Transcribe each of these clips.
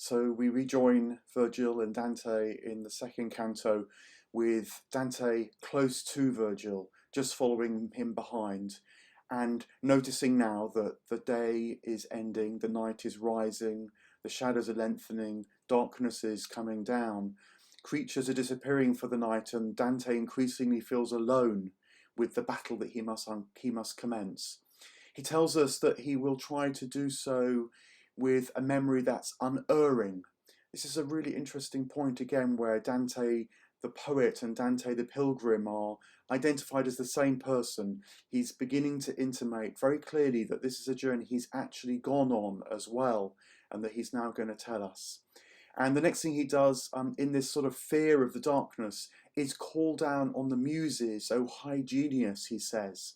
So we rejoin Virgil and Dante in the second canto with Dante close to Virgil, just following him behind, and noticing now that the day is ending, the night is rising, the shadows are lengthening, darkness is coming down. Creatures are disappearing for the night, and Dante increasingly feels alone with the battle that he must commence. He tells us that he will try to do so with a memory that's unerring. This is a really interesting point again where Dante the poet and Dante the pilgrim are identified as the same person. He's beginning to intimate very clearly that this is a journey he's actually gone on as well, and that he's now going to tell us. And the next thing he does in this sort of fear of the darkness is call down on the muses, O high genius, he says.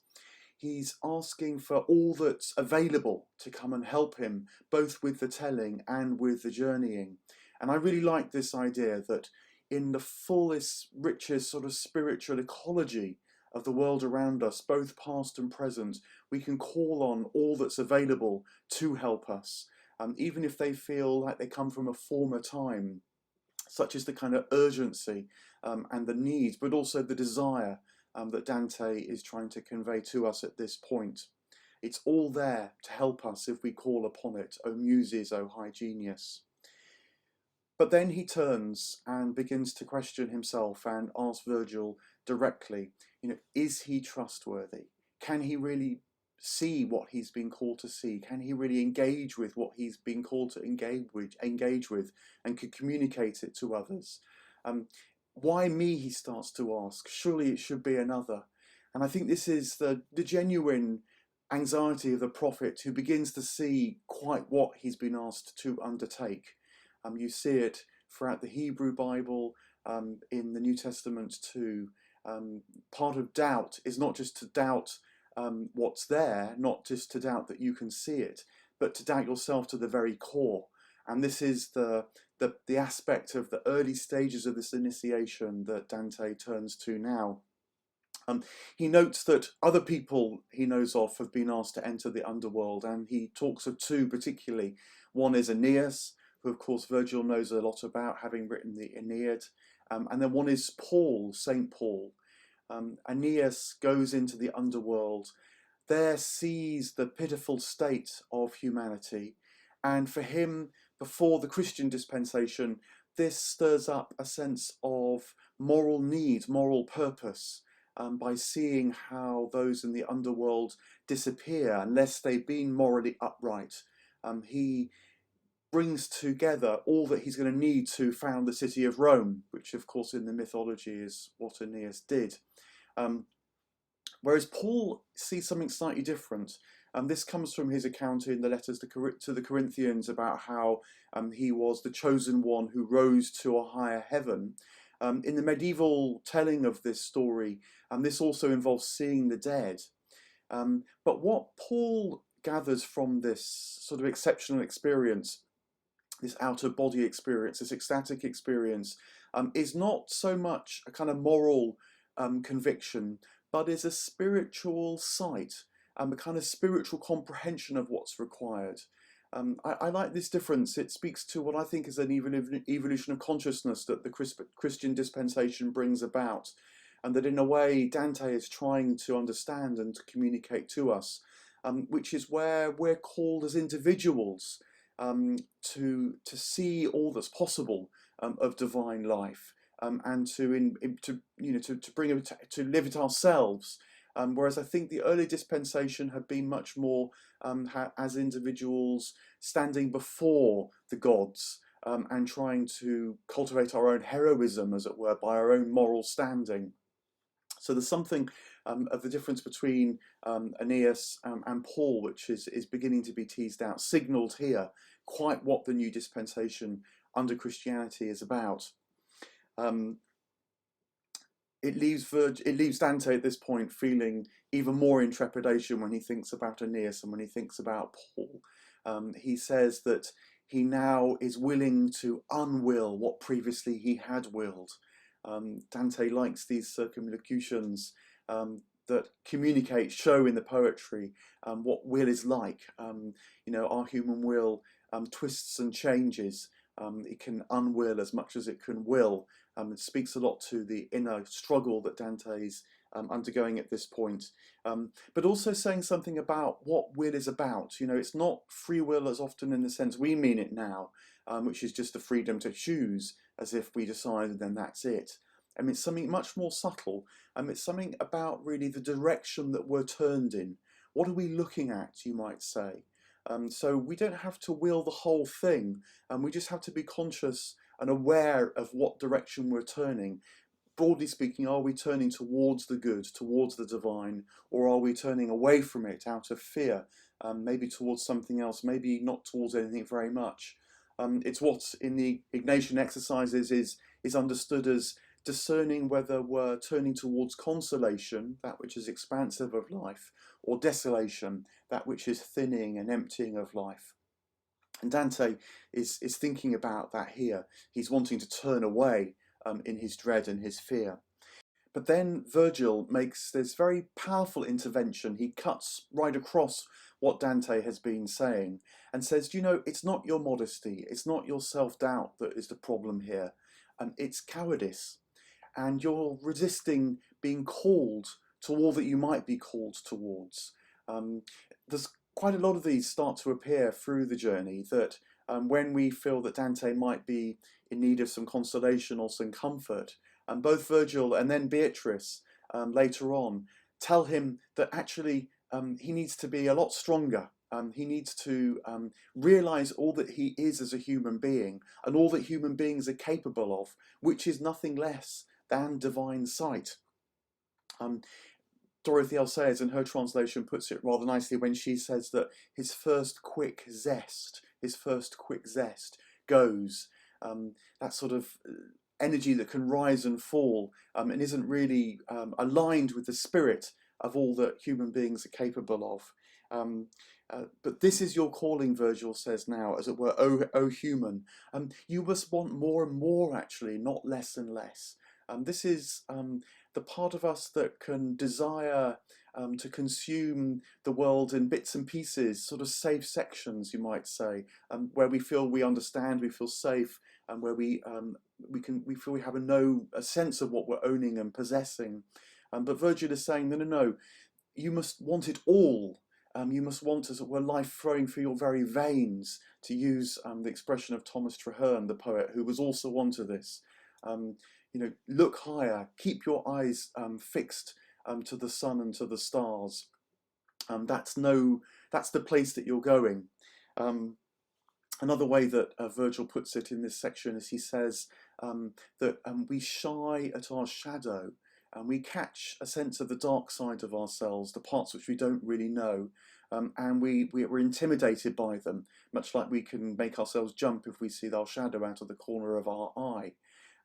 He's asking for all that's available to come and help him, both with the telling and with the journeying. And I really like this idea that in the fullest, richest sort of spiritual ecology of the world around us, both past and present, we can call on all that's available to help us, even if they feel like they come from a former time, such as the kind of urgency and the need, but also the desire that Dante is trying to convey to us at this point. It's all there to help us if we call upon it, O muses, O high genius. But then he turns and begins to question himself and ask Virgil directly, is he trustworthy? Can he really see what he's been called to see? Can he really engage with what he's been called to engage with and could communicate it to others? Why me, he starts to ask. Surely it should be another. And I think this is the genuine anxiety of the prophet who begins to see quite what he's been asked to undertake. You see it throughout the Hebrew Bible, in the New Testament too. Part of doubt is not just to doubt what's there, not just to doubt that you can see it, but to doubt yourself to the very core. And this is the aspect of the early stages of this initiation that Dante turns to now. He notes that other people he knows of have been asked to enter the underworld, and he talks of two particularly. One is Aeneas, who of course Virgil knows a lot about, having written the Aeneid, and then one is Paul, Saint Paul. Aeneas goes into the underworld, there sees the pitiful state of humanity, and for him, before the Christian dispensation, this stirs up a sense of moral need, moral purpose, by seeing how those in the underworld disappear unless they've been morally upright. He brings together all that he's going to need to found the city of Rome, which of course in the mythology is what Aeneas did. Whereas Paul sees something slightly different. This comes from his account in the letters to the Corinthians about how he was the chosen one who rose to a higher heaven. In the medieval telling of this story, this also involves seeing the dead. But what Paul gathers from this sort of exceptional experience, this out-of-body experience, this ecstatic experience, is not so much a kind of moral conviction, but is a spiritual sight, a kind of spiritual comprehension of what's required. I like this difference. It speaks to what I think is an evolution of consciousness that the Christian dispensation brings about, and that in a way Dante is trying to understand and to communicate to us, which is where we're called as individuals to see all that's possible of divine life, and to bring it to live it ourselves. Whereas I think the early dispensation had been much more as individuals standing before the gods, and trying to cultivate our own heroism, as it were, by our own moral standing. So there's something of the difference between Aeneas and Paul, which is beginning to be teased out, signalled here, quite what the new dispensation under Christianity is about. It leaves Dante at this point feeling even more in trepidation when he thinks about Aeneas and when he thinks about Paul. He says that he now is willing to unwill what previously he had willed. Dante likes these circumlocutions that show in the poetry what will is like. Our human will twists and changes, It can unwill as much as it can will. It speaks a lot to the inner struggle that Dante's undergoing at this point, but also saying something about what will is about. You know, it's not free will as often in the sense we mean it now, which is just the freedom to choose, as if we decide then that's it. I mean, it's something much more subtle. It's something about really the direction that we're turned in. What are we looking at, you might say? So we don't have to will the whole thing, and we just have to be conscious and aware of what direction we're turning. Broadly speaking, are we turning towards the good, towards the divine, or are we turning away from it out of fear, maybe towards something else, maybe not towards anything very much? It's what in the Ignatian exercises is understood as discerning whether we're turning towards consolation, that which is expansive of life, or desolation, that which is thinning and emptying of life. And Dante is thinking about that here. He's wanting to turn away in his dread and his fear. But then Virgil makes this very powerful intervention. He cuts right across what Dante has been saying and says, you know, it's not your modesty, it's not your self-doubt that is the problem here. It's cowardice. And you're resisting being called to all that you might be called towards. There's quite a lot of these start to appear through the journey, that when we feel that Dante might be in need of some consolation or some comfort, and both Virgil and then Beatrice later on tell him that actually he needs to be a lot stronger. He needs to realize all that he is as a human being and all that human beings are capable of, which is nothing less than divine sight. Dorothy L. Sayers in her translation puts it rather nicely when she says that his first quick zest goes, that sort of energy that can rise and fall and isn't really aligned with the spirit of all that human beings are capable of. But this is your calling, Virgil says now, as it were, O human. You must want more and more, actually, not less and less. This is the part of us that can desire to consume the world in bits and pieces, sort of safe sections, you might say, where we feel we understand, we feel safe, and where we feel we have a sense of what we're owning and possessing. But Virgil is saying, no, you must want it all. You must want, as it were, life flowing through your very veins, to use the expression of Thomas Traherne, the poet, who was also onto this. You know, look higher, keep your eyes fixed to the sun and to the stars. That's the place that you're going. Another way that Virgil puts it in this section is he says that we shy at our shadow, and we catch a sense of the dark side of ourselves, the parts which we don't really know, and we're intimidated by them, much like we can make ourselves jump if we see our shadow out of the corner of our eye.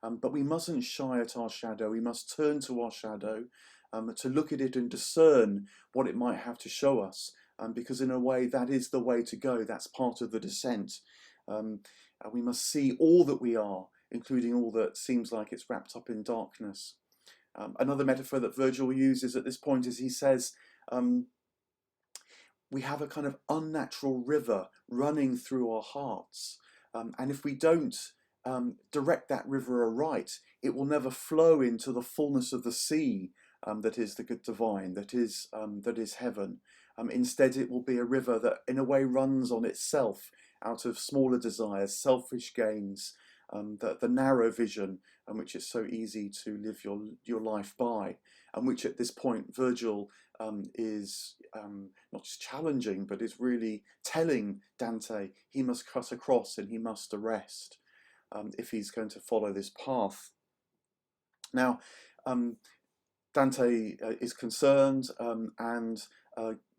But we mustn't shy at our shadow, we must turn to our shadow to look at it and discern what it might have to show us, because in a way that is the way to go, that's part of the descent. We must see all that we are, including all that seems like it's wrapped up in darkness. Another metaphor that Virgil uses at this point is he says, we have a kind of unnatural river running through our hearts, and if we don't direct that river aright, it will never flow into the fullness of the sea that is the good divine, that is heaven. Instead, it will be a river that in a way runs on itself out of smaller desires, selfish gains, the narrow vision, which is so easy to live your life by, and which at this point Virgil is not just challenging, but is really telling Dante he must cut across and he must arrest if he's going to follow this path. Now, Dante is concerned and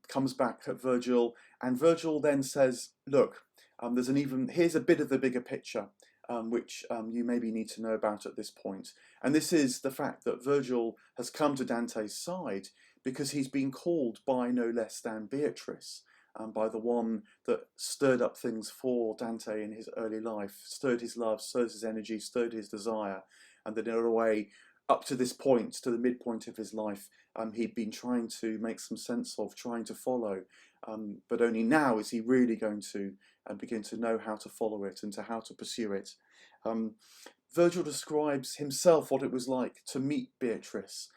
comes back at Virgil, and Virgil then says, look, here's a bit of the bigger picture, which you maybe need to know about at this point. And this is the fact that Virgil has come to Dante's side because he's been called by no less than Beatrice, by the one that stirred up things for Dante in his early life, stirred his love, stirred his energy, stirred his desire, and that in a way, up to this point, to the midpoint of his life, he'd been trying to make some sense of, trying to follow. but only now is he really going to begin to know how to follow it and to how to pursue it. Virgil describes himself what it was like to meet Beatrice.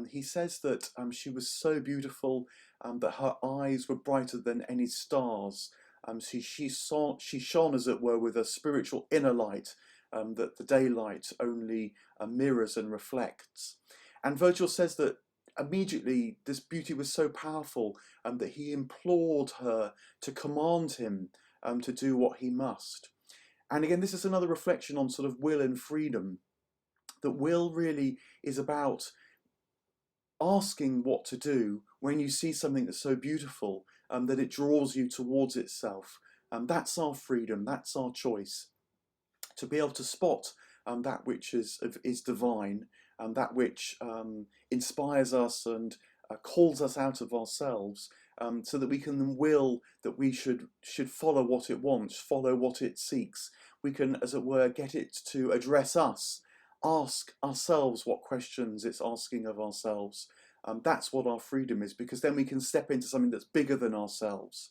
He says that she was so beautiful that her eyes were brighter than any stars. She shone, as it were, with a spiritual inner light that the daylight only mirrors and reflects. And Virgil says that immediately this beauty was so powerful that he implored her to command him to do what he must. And again, this is another reflection on sort of will and freedom. That will really is about asking what to do when you see something that's so beautiful that it draws you towards itself. That's our freedom, that's our choice. To be able to spot that which is divine, that which inspires us and calls us out of ourselves, so that we can will that we should follow what it wants, follow what it seeks. We can, as it were, get it to address us, ask ourselves what questions it's asking of ourselves. That's what our freedom is, because then we can step into something that's bigger than ourselves.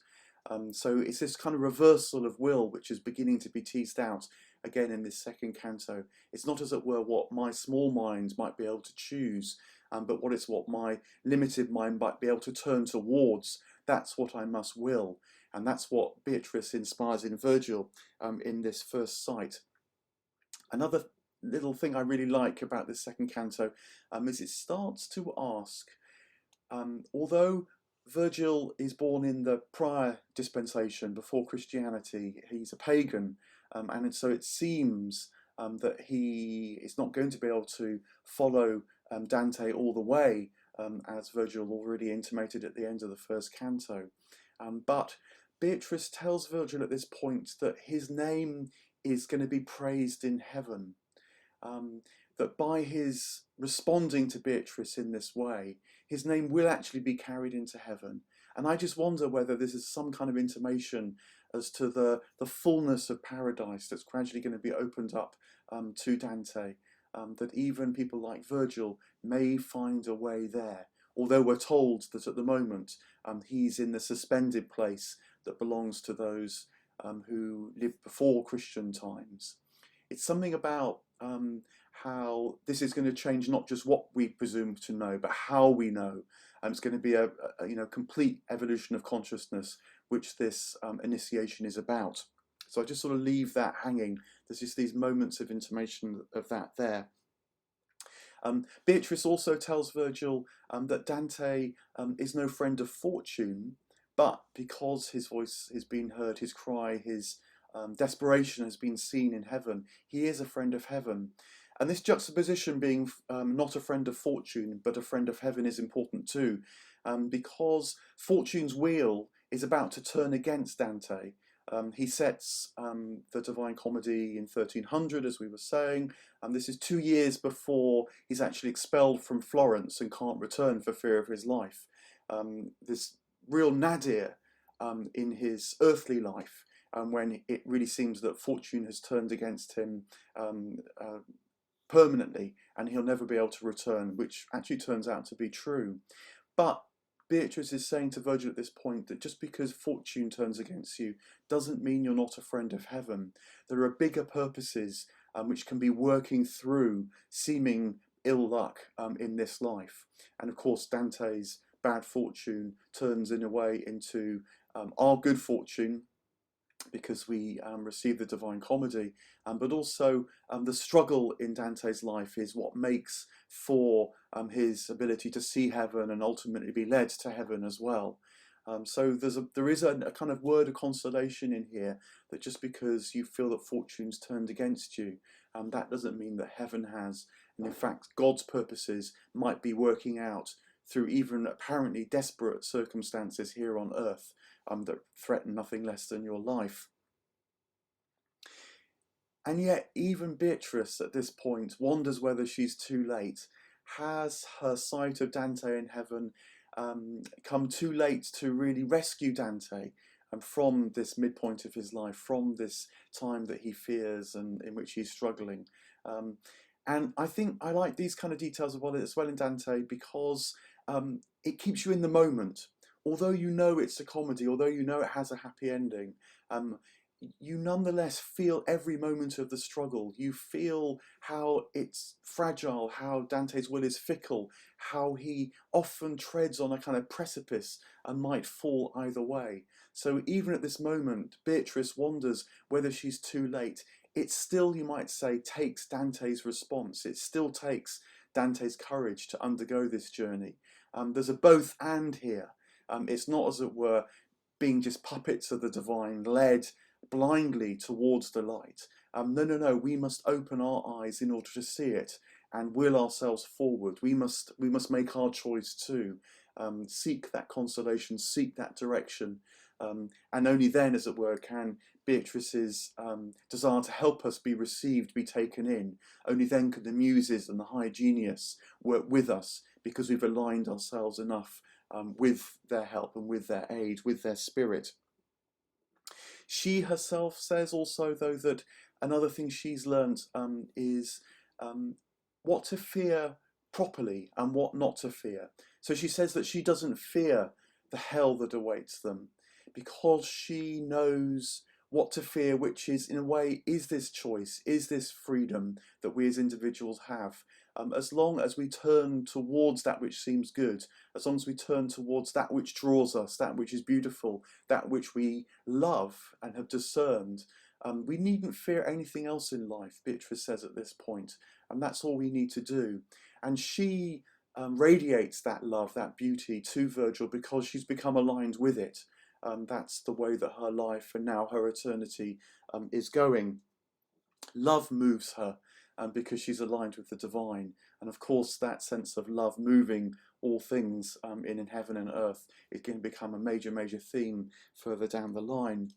So it's this kind of reversal of will which is beginning to be teased out again in this second canto. It's not, as it were, what my small mind might be able to choose, but what my limited mind might be able to turn towards. That's what I must will. And that's what Beatrice inspires in Virgil in this first sight. Another little thing I really like about this second canto is it starts to ask, although Virgil is born in the prior dispensation before Christianity, he's a pagan, and so it seems that he is not going to be able to follow Dante all the way, as Virgil already intimated at the end of the first canto. But Beatrice tells Virgil at this point that his name is going to be praised in heaven. That by his responding to Beatrice in this way, his name will actually be carried into heaven. And I just wonder whether this is some kind of intimation as to the fullness of paradise that's gradually going to be opened up to Dante, that even people like Virgil may find a way there, although we're told that at the moment he's in the suspended place that belongs to those who lived before Christian times. It's something about how this is going to change not just what we presume to know, but how we know. It's going to be a complete evolution of consciousness, which this initiation is about. So I just sort of leave that hanging. There's just these moments of intimation of that there. Beatrice also tells Virgil that Dante is no friend of fortune, but because his voice has been heard, his cry, his desperation has been seen in heaven, he is a friend of heaven. And this juxtaposition being not a friend of fortune, but a friend of heaven is important too, because fortune's wheel is about to turn against Dante. He sets the Divine Comedy in 1300, as we were saying. This is 2 years before he's actually expelled from Florence and can't return for fear of his life. This real nadir in his earthly life, when it really seems that fortune has turned against him permanently and he'll never be able to return, which actually turns out to be true. But Beatrice is saying to Virgil at this point that just because fortune turns against you doesn't mean you're not a friend of heaven. There are bigger purposes which can be working through seeming ill luck in this life. And of course, Dante's bad fortune turns in a way into our good fortune, because we receive the Divine Comedy, but also the struggle in Dante's life is what makes for his ability to see heaven and ultimately be led to heaven as well. So there is a kind of word of consolation in here, that just because you feel that fortune's turned against you, that doesn't mean that heaven has. And in fact, God's purposes might be working out through even apparently desperate circumstances here on earth that threaten nothing less than your life. And yet even Beatrice at this point wonders whether she's too late. Has her sight of Dante in heaven come too late to really rescue Dante from this midpoint of his life, from this time that he fears and in which he's struggling? And I think I like these kind of details as well in Dante, because it keeps you in the moment. although you know it's a comedy, although you know it has a happy ending, you nonetheless feel every moment of the struggle. You feel how it's fragile, how Dante's will is fickle, how he often treads on a kind of precipice and might fall either way. So even at this moment, Beatrice wonders whether she's too late. It still, you might say, takes Dante's response. It still takes Dante's courage to undergo this journey. There's a both and here. It's not, as it were, being just puppets of the divine, led blindly towards the light. No, no, no. We must open our eyes in order to see it and will ourselves forward. We must make our choice too. Seek that consolation, seek that direction, and only then, as it were, can Beatrice's desire to help us be received, be taken in. Only then can the muses and the high genius work with us, because we've aligned ourselves enough with their help and with their aid, with their spirit. She herself says also, though, that another thing she's learnt is what to fear properly and what not to fear. So she says that she doesn't fear the hell that awaits them, because she knows what to fear, which is, in a way, is this choice, is this freedom that we as individuals have. As long as we turn towards that which seems good, as long as we turn towards that which draws us, that which is beautiful, that which we love and have discerned, we needn't fear anything else in life, Beatrice says at this point, and that's all we need to do. And she radiates that love, that beauty to Virgil, because she's become aligned with it. That's the way that her life and now her eternity is going. Love moves her because she's aligned with the divine. And of course, that sense of love moving all things in heaven and earth is going to become a major, major theme further down the line.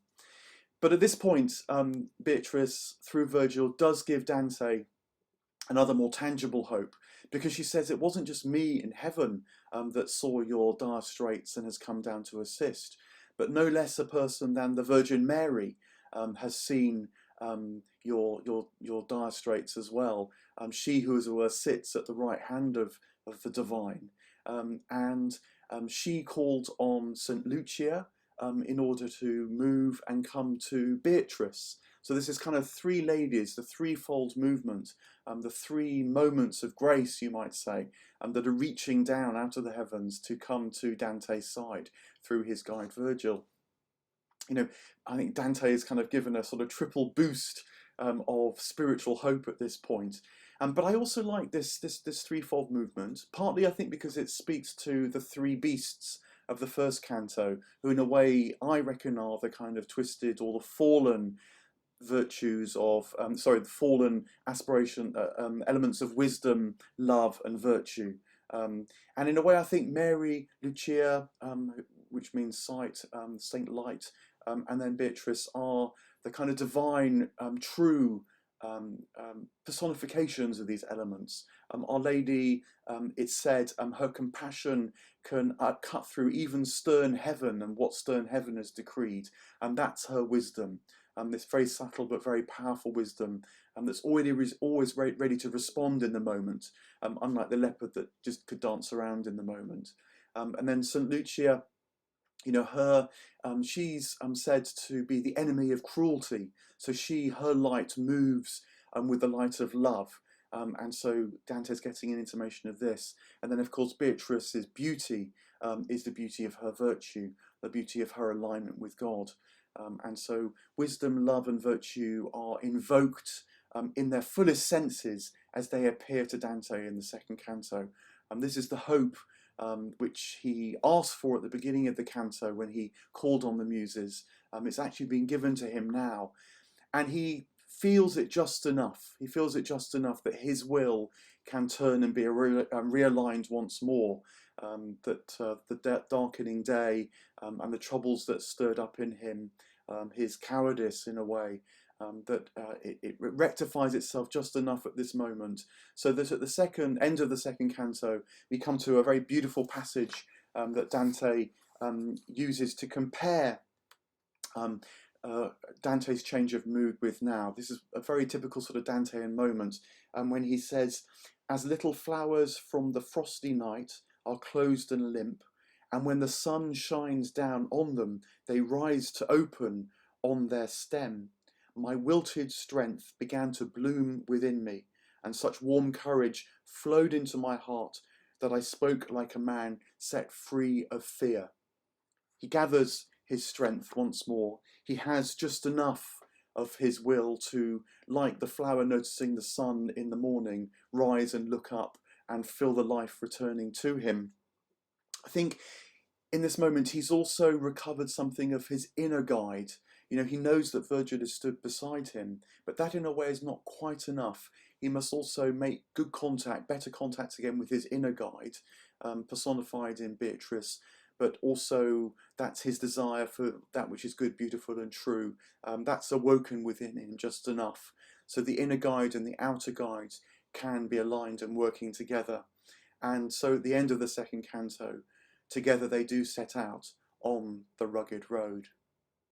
But at this point, Beatrice, through Virgil, does give Dante another more tangible hope, because she says, it wasn't just me in heaven that saw your dire straits and has come down to assist, but no less a person than the Virgin Mary has seen your dire straits as well. She who, as it were, sits at the right hand of the divine. And she called on St. Lucia in order to move and come to Beatrice. So this is kind of three ladies, the threefold movement, the three moments of grace, you might say, that are reaching down out of the heavens to come to Dante's side through his guide Virgil. You know, I think Dante has kind of given a sort of triple boost of spiritual hope at this point. But I also like this threefold movement, partly I think because it speaks to the three beasts of the first canto, who in a way I reckon are the kind of twisted or the fallen virtues of, the fallen aspiration, elements of wisdom, love and virtue. And in a way I think Mary, Lucia, which means sight, Saint Light, and then Beatrice are the kind of divine, true personifications of these elements. Our Lady, it's said, her compassion can cut through even stern heaven and what stern heaven has decreed, and that's her wisdom. This very subtle but very powerful wisdom that's always ready to respond in the moment, unlike the leopard that just could dance around in the moment. And then St. Lucia, you know, her, she's said to be the enemy of cruelty. So her light moves with the light of love. And so Dante's getting an intimation of this. And then, of course, Beatrice's beauty is the beauty of her virtue, the beauty of her alignment with God. And so wisdom, love and virtue are invoked in their fullest senses as they appear to Dante in the second canto. This is the hope which he asked for at the beginning of the canto when he called on the muses. It's actually been given to him now. And he feels it just enough. He feels it just enough that his will can turn and be realigned once more. That the darkening day and the troubles that stirred up in him, his cowardice in a way, that it rectifies itself just enough at this moment, so that at the end of the second canto, we come to a very beautiful passage that Dante uses to compare Dante's change of mood with now. This is a very typical sort of Dantean moment, when he says, "As little flowers from the frosty night are closed and limp, and when the sun shines down on them, they rise to open on their stem. My wilted strength began to bloom within me, and such warm courage flowed into my heart that I spoke like a man set free of fear. He gathers his strength once more. He has just enough of his will to, like the flower noticing the sun in the morning, rise and look up and feel the life returning to him. I think in this moment he's also recovered something of his inner guide. You know, he knows that Virgil is stood beside him, but that in a way is not quite enough. He must also make good contact, better contact again with his inner guide, personified in Beatrice, but also that's his desire for that which is good, beautiful and true. That's awoken within him just enough. So the inner guide and the outer guide can be aligned and working together. And so at the end of the second canto, together they do set out on the rugged road.